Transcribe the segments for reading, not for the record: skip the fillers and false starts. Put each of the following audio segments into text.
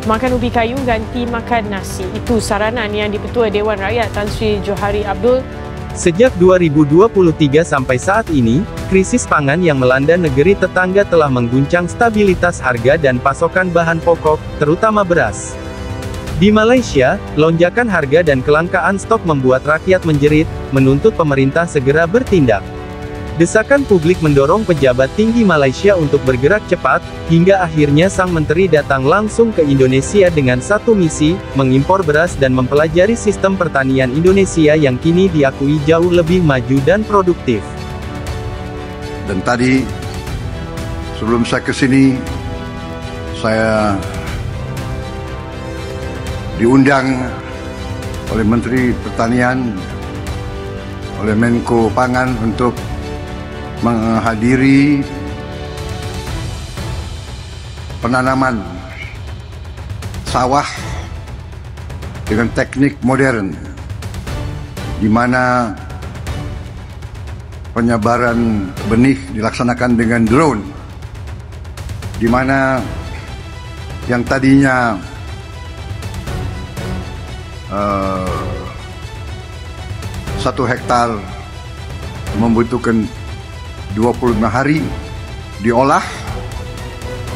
Makan ubi kayu ganti makan nasi. Itu saranan yang Di-Pertua Dewan Rakyat Tan Sri Johari Abdul. Sejak 2023 sampai saat ini, krisis pangan yang melanda negeri tetangga telah mengguncang stabilitas harga dan pasokan bahan pokok, terutama beras. Di Malaysia, lonjakan harga dan kelangkaan stok membuat rakyat menjerit, menuntut pemerintah segera bertindak. Desakan publik mendorong pejabat tinggi Malaysia untuk bergerak cepat, hingga akhirnya sang menteri datang langsung ke Indonesia dengan satu misi, mengimpor beras dan mempelajari sistem pertanian Indonesia yang kini diakui jauh lebih maju dan produktif. Dan tadi, sebelum saya ke sini, saya diundang oleh Menteri Pertanian, oleh Menko Pangan untuk menghadiri penanaman sawah dengan teknik modern, di mana penyebaran benih dilaksanakan dengan drone, di mana yang tadinya 1 hektar membutuhkan 25 hari diolah.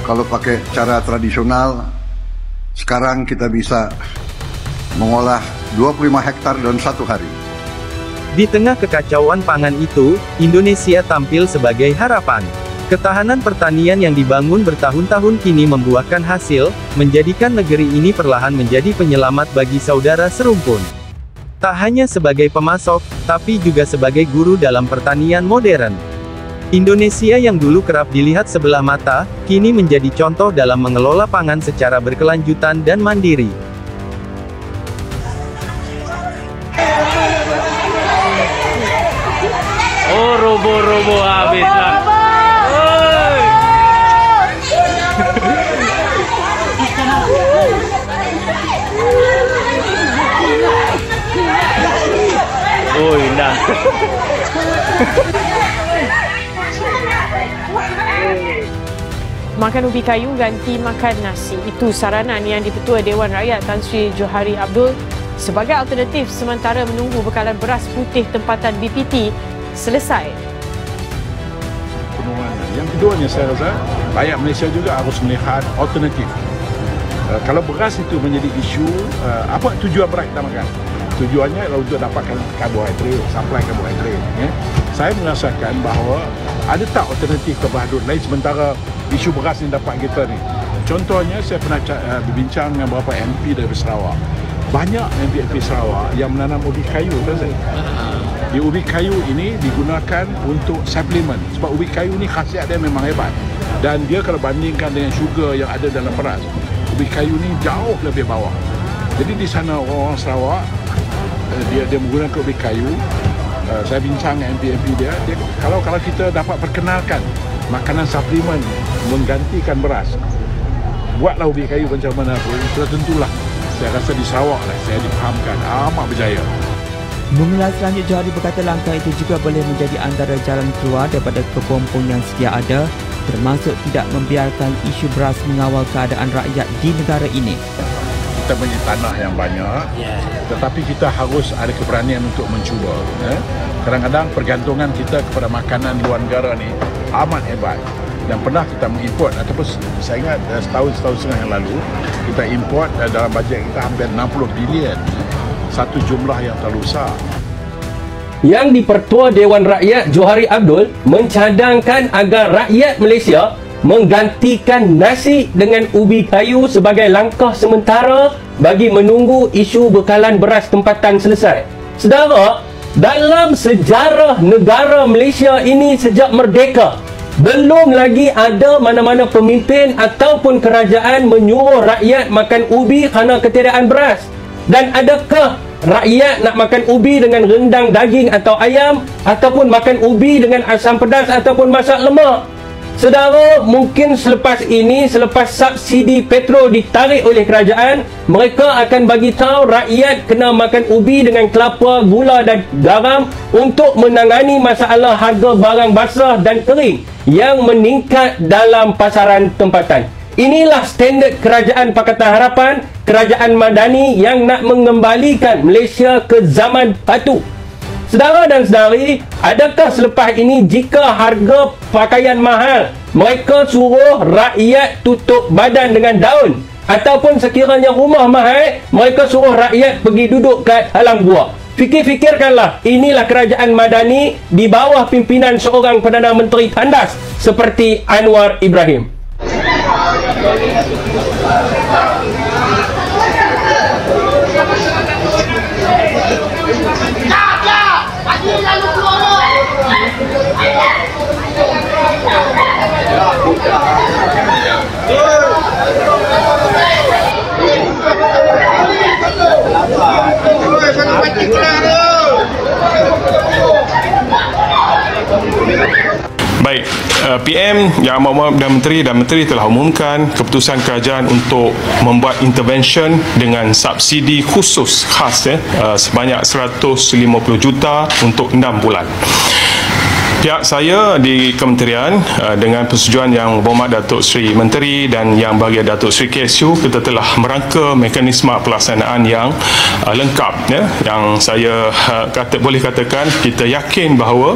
Kalau pakai cara tradisional, sekarang kita bisa mengolah 25 hektar dalam 1 hari. Di tengah kekacauan pangan itu, Indonesia tampil sebagai harapan. Ketahanan pertanian yang dibangun bertahun-tahun kini membuahkan hasil, menjadikan negeri ini perlahan menjadi penyelamat bagi saudara serumpun. Tak hanya sebagai pemasok, tapi juga sebagai guru dalam pertanian modern. Indonesia yang dulu kerap dilihat sebelah mata, kini menjadi contoh dalam mengelola pangan secara berkelanjutan dan mandiri. Oh, robo-robo habislah. Oh, indah. Makan ubi kayu ganti makan nasi. Itu saranan yang Di-Pertua Dewan Rakyat Tan Sri Johari Abdul sebagai alternatif sementara menunggu bekalan beras putih tempatan BPT selesai. Yang keduanya saya rasa rakyat Malaysia juga harus melihat alternatif. Kalau beras itu menjadi isu, apa tujuan beras kita makan? Tujuannya adalah untuk dapatkan karbohidrat, supply karbohidrat. Saya merasakan bahawa ada tak alternatif karbohidrat lain sementara isu beras yang dapat kita ni. Contohnya, saya pernah berbincang dengan beberapa MP dari Sarawak. Banyak MP Sarawak yang menanam ubi kayu, kan saya? Di ubi kayu ini digunakan untuk suplemen. Sebab ubi kayu ni khasiat dia memang hebat. Dan dia kalau bandingkan dengan sugar yang ada dalam beras, ubi kayu ni jauh lebih bawah. Jadi di sana orang Sarawak, dia menggunakan ubi kayu. Saya bincang dengan MP dia, kalau kita dapat perkenalkan makanan suplemen menggantikan beras, buatlah ubi kayu macam mana pun, sudah tentulah saya rasa di Sarawak lah saya dipahamkan amat berjaya. Mengulas lanjut, Johari berkata langkah itu juga boleh menjadi antara jalan keluar daripada kepompong yang sedia ada, termasuk tidak membiarkan isu beras mengawal keadaan rakyat di negara ini. Kita punya tanah yang banyak, tetapi kita harus ada keberanian untuk mencuba. Kadang-kadang pergantungan kita kepada makanan luar negara ni amat hebat. Dan pernah kita mengimport, ataupun saya ingat setahun setengah yang lalu, kita import dalam bajet kita hampir 60 bilion. Satu jumlah yang terlalu besar. Yang Di-Pertua Dewan Rakyat Johari Abdul mencadangkan agar rakyat Malaysia menggantikan nasi dengan ubi kayu sebagai langkah sementara bagi menunggu isu bekalan beras tempatan selesai. Saudara, dalam sejarah negara Malaysia ini sejak merdeka, belum lagi ada mana-mana pemimpin ataupun kerajaan menyuruh rakyat makan ubi kerana ketiadaan beras. Dan adakah rakyat nak makan ubi dengan rendang daging atau ayam, ataupun makan ubi dengan asam pedas ataupun masak lemak? Saudara, mungkin selepas ini, selepas subsidi petrol ditarik oleh kerajaan, mereka akan bagi tahu rakyat kena makan ubi dengan kelapa, gula dan garam untuk menangani masalah harga barang basah dan kering yang meningkat dalam pasaran tempatan. Inilah standard kerajaan Pakatan Harapan, kerajaan Madani yang nak mengembalikan Malaysia ke zaman batu. Saudara dan saudari, adakah selepas ini jika harga pakaian mahal, mereka suruh rakyat tutup badan dengan daun? Ataupun sekiranya rumah mahal, mereka suruh rakyat pergi duduk kat halang buah? Fikir-fikirkanlah, inilah kerajaan Madani di bawah pimpinan seorang Perdana Menteri tandas seperti Anwar Ibrahim. Baik, PM Yang Amat dan Menteri telah umumkan keputusan kerajaan untuk membuat intervention dengan subsidi khusus khas sebanyak 150 juta untuk 6 bulan. Pihak saya di Kementerian dengan persetujuan Yang Berhormat Datuk Seri Menteri dan Yang Bahagia Datuk Seri KSU, kita telah merangka mekanisme pelaksanaan yang lengkap, yang saya boleh katakan kita yakin bahawa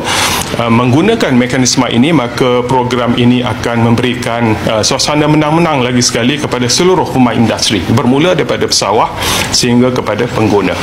menggunakan mekanisme ini, maka program ini akan memberikan suasana menang-menang lagi sekali kepada seluruh pemain industri, bermula daripada pesawah sehingga kepada pengguna.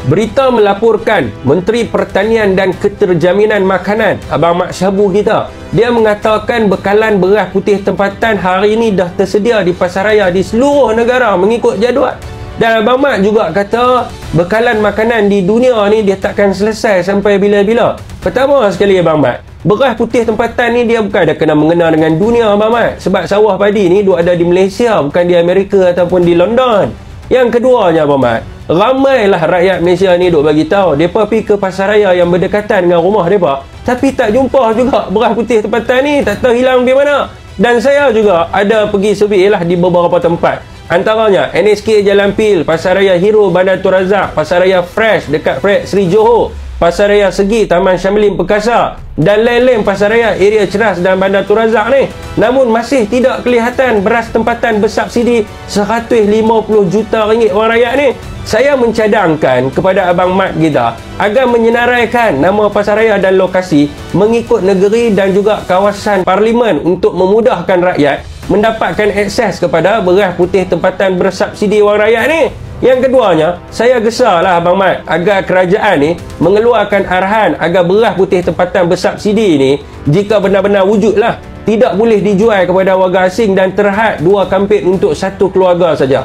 Berita melaporkan Menteri Pertanian dan Keterjaminan Makanan Abang Mat Syabu kita, dia mengatakan bekalan beras putih tempatan hari ini dah tersedia di pasaraya di seluruh negara mengikut jadual. Dan Abang Mat juga kata bekalan makanan di dunia ni dia takkan selesai sampai bila-bila. Pertama sekali Abang Mat, beras putih tempatan ni dia bukan ada kena mengena dengan dunia Abang Mat, sebab sawah padi ni duk ada di Malaysia, bukan di Amerika ataupun di London. Yang keduanya Abang Mat, ramailah rakyat Malaysia ni duk bagi tahu depa pergi ke pasaraya yang berdekatan dengan rumah depa, tapi tak jumpa juga beras putih tempatan ni, tak tahu hilang di mana. Dan saya juga ada pergi survey lah di beberapa tempat, antaranya NSK Jalan Pil, Pasaraya Hero Bandar Tun Razak, Pasaraya Fresh dekat Fred Sri Johor, Pasaraya Segi Taman Syamlin Perkasa dan lain-lain pasaraya area Ceras dan Bandar Tun Razak ni. Namun masih tidak kelihatan beras tempatan bersubsidi 150 juta ringgit orang rakyat ni. Saya mencadangkan kepada Abang Mat kita agar menyenaraikan nama pasaraya dan lokasi mengikut negeri dan juga kawasan parlimen untuk memudahkan rakyat mendapatkan akses kepada beras putih tempatan bersubsidi orang rakyat ni. Yang keduanya, saya gesarlah Abang Mat agar kerajaan ni mengeluarkan arahan agar beras putih tempatan bersubsidi ni, jika benar-benar wujudlah, tidak boleh dijual kepada warga asing dan terhad 2 kampit untuk satu keluarga saja.